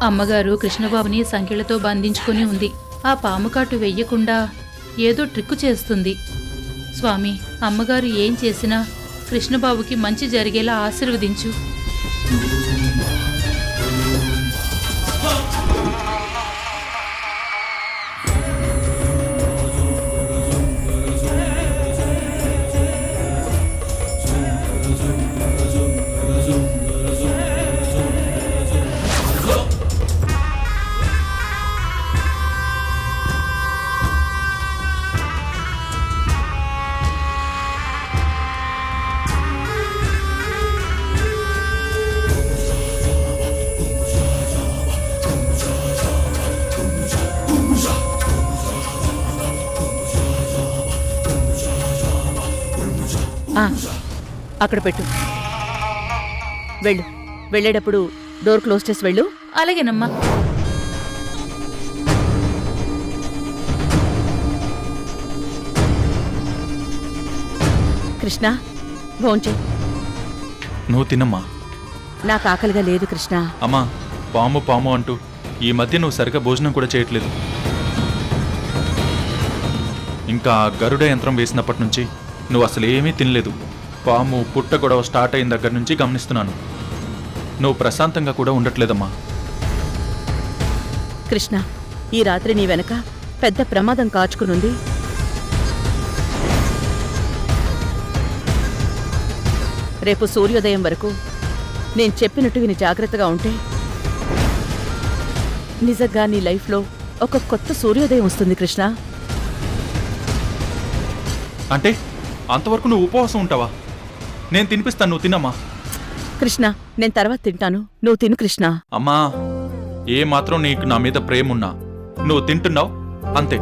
అమ్మగారు కృష్ణబాబుని సంకెళ్లతో బంధించుకుని ఉంది. ఆ పాముకాటు వెయ్యకుండా ఏదో ట్రిక్కు చేస్తుంది. స్వామి, అమ్మగారు ఏం చేసినా కృష్ణబాబుకి మంచి జరిగేలా ఆశీర్వదించు. అక్కడ పెట్టు. వెళ్ళు. వెళ్ళేటప్పుడు డోర్ క్లోజ్ చేసి వెళ్ళు. అలాగేనమ్మా. కృష్ణ, భోంచే. నువ్వు తినమ్మా. నాకు ఆకలిగా లేదు కృష్ణ. అమ్మా, పాము పాము అంటూ ఈ మధ్య నువ్వు సరిగ్గా భోజనం కూడా చేయట్లేదు. ఇంకా గరుడ యంత్రం వేసినప్పటి నుంచి నువ్వు అసలు ఏమీ తినలేదు. పాము పుట్ట గొడవ స్టార్ట్ అయిన దగ్గర నుంచి గమనిస్తున్నాను. నువ్వు ప్రశాంతంగా కూడా ఉండట్లేదమ్మా. కృష్ణ, ఈ రాత్రి నీ వెనక పెద్ద ప్రమాదం కాచుకునుంది. రేపు సూర్యోదయం వరకు నేను చెప్పినట్టు విని జాగ్రత్తగా ఉంటే నిజంగా నీ లైఫ్లో ఒక కొత్త సూర్యోదయం వస్తుంది కృష్ణ. అంటే అంతవరకు నువ్వు ఉపవాసం ఉంటావా? నేను తినిపిస్తాను, నువ్వు తినమ్మా. కృష్ణ, నేను తర్వాత తింటాను, నువ్వు తిను కృష్ణ. అమ్మా, ఏ మాత్రం నీకు నా మీద ప్రేమ ఉన్నా నువ్వు తింటున్నావు అంతే.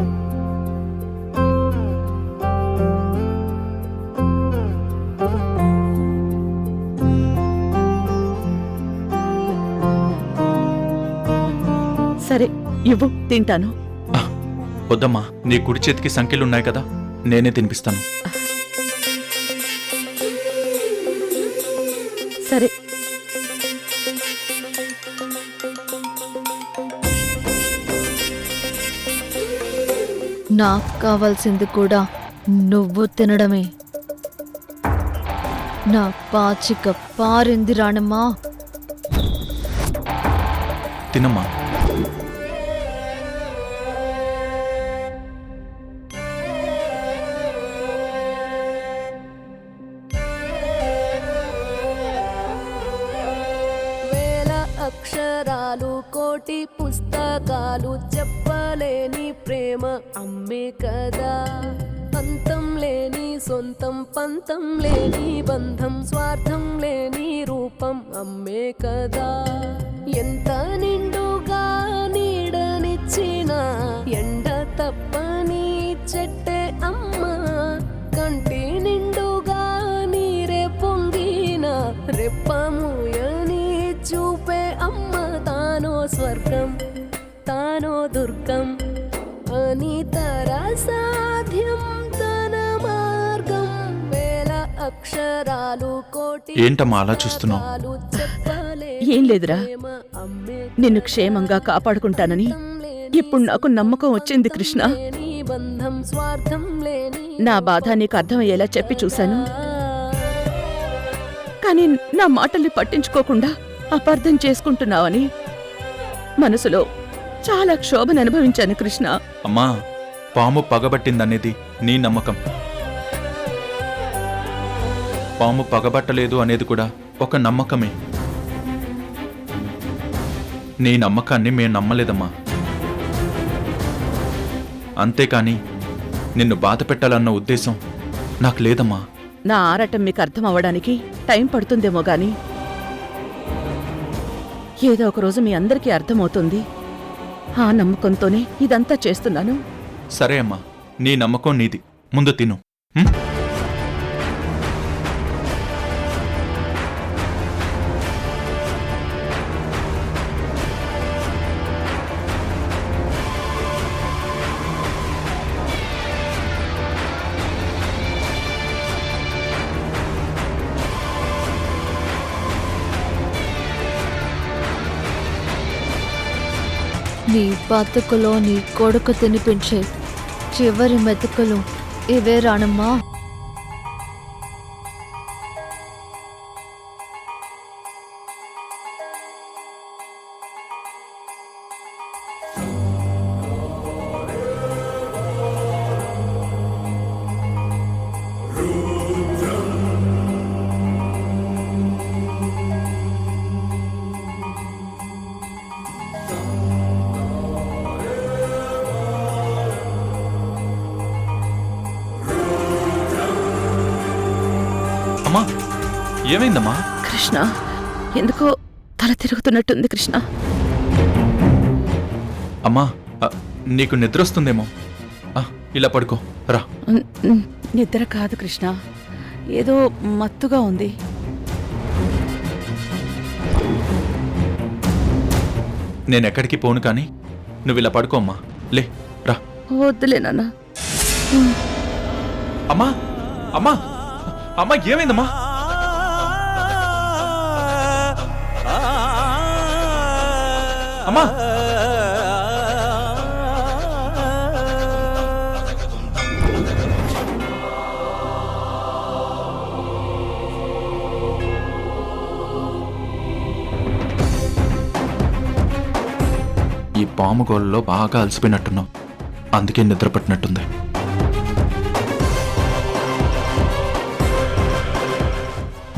సరే, ఇవ్వు, తింటాను. వద్దమ్మా, నీ కుడి చేతికి సంఖ్యలున్నాయి కదా, నేనే తినిపిస్తాను. సరే. నాకు కావాల్సింది కూడా నువ్వు తినడమే. నా పాచిక పారింది రాణమ్మా. తినమ్మా. అక్షరాలు కోటి పుస్తకాలు చెప్పలేని ప్రేమ అమ్మే కదా. అంతం లేని సొంతం, పంతం లేని బంధం, స్వార్థం లేని రూపం అమ్మే కదా. ఎంత నిండుగా నీడనిచ్చిన ఎండ తప్పని చెట్టే అమ్మ. కంటి నిండుగా నీరే పొంగిన రెప్పముయని చూపే అమ్మ. తానో స్వర్గం, తానో దుర్గం అని సాధ్యం తన మార్గం. వేల అక్షరాలు కోటి. ఏంటమ్మా అలా చూస్తున్నావు? ఏం లేదురా, నిన్ను క్షేమంగా కాపాడుకుంటానని ఇప్పుడు నాకు నమ్మకం వచ్చింది కృష్ణ. నా బాధ నీకు అర్థమయ్యేలా చెప్పి చూశాను, కానీ నా మాటల్ని పట్టించుకోకుండా అపార్థం చేసుకుంటున్నావని మనసులో చాలా క్షోభను అనుభవించాను కృష్ణ. అమ్మా, పాము పగబట్టిందనేది నీ నమ్మకం. పాము పగబట్టలేదు అనేది కూడా ఒక నమ్మకమే. నీ నమ్మకాన్ని మేం నమ్మలేదమ్మా. అంతేకాని నిన్ను బాధ పెట్టాలన్న ఉద్దేశం నాకు లేదమ్మా. నా ఆరాటం మీకు అర్థం అవ్వడానికి టైం పడుతుందేమో గాని ఏదో ఒకరోజు మీ అందరికీ అర్థమవుతుంది. ఆ నమ్మకంతోనే ఇదంతా చేస్తున్నాను. సరే అమ్మా, నీ నమ్మకం నీది. ముందు తిను. నీ బతుకులో నీ కొడుకు తినిపించే చివరి మెతుకులు ఇవే రాణమ్మా. అమ్మా ఏమైందమ్మా? కృష్ణ, ఎందుకో తల తిరుగుతున్నట్టుంది కృష్ణ. అమ్మా నీకు నిద్ర వస్తుందేమో. ఇలా పడుకో రా. నిద్ర కాదు కృష్ణ, ఏదో మత్తుగా ఉంది. నేనెక్కడికి పోను కానీ నువ్వు ఇలా పడుకో అమ్మా. లే రా. వద్దులే నాన్న. అమ్మా అమ్మా అమ్మా ఏమైందమ్మా? అమ్మా ఈ పాము గోళ్ళలో బాగా అలసిపోయినట్టున్నావు, అందుకే నిద్ర పట్టినట్టుంది.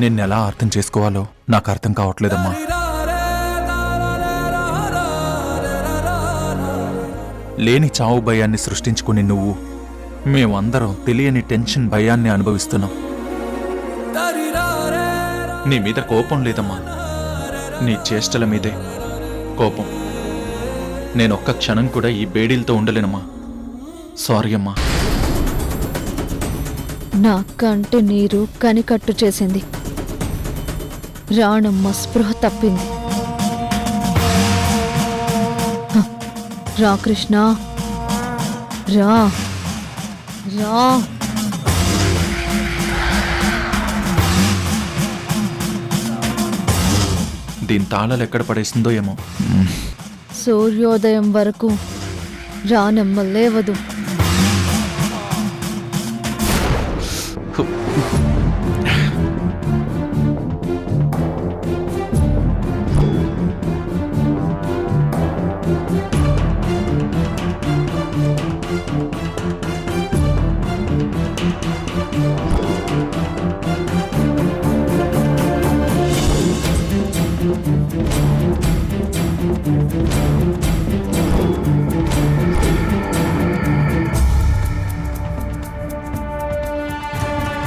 నిన్నెలా అర్థం చేసుకోవాలో నాకు అర్థం కావట్లేదమ్మా. లేని చావు భయాన్ని సృష్టించుకుని నువ్వు, మేమందరం తెలియని టెన్షన్ భయాన్ని అనుభవిస్తున్నాం. నీ మీద కోపం లేదమ్మా, నీ చేష్టల మీదే కోపం. నేనొక్క క్షణం కూడా ఈ బేడీలతో ఉండలేనమ్మా. సారీ అమ్మా. నా కంటి నీరు కనికట్టు చేసింది. రాణమ్మ స్పృహ తప్పింది. హ, రా కృష్ణ, రా రా. దీని తాళాలు ఎక్కడ పడేసిందో ఏమో. సూర్యోదయం వరకు రానమ్మ లేవదు.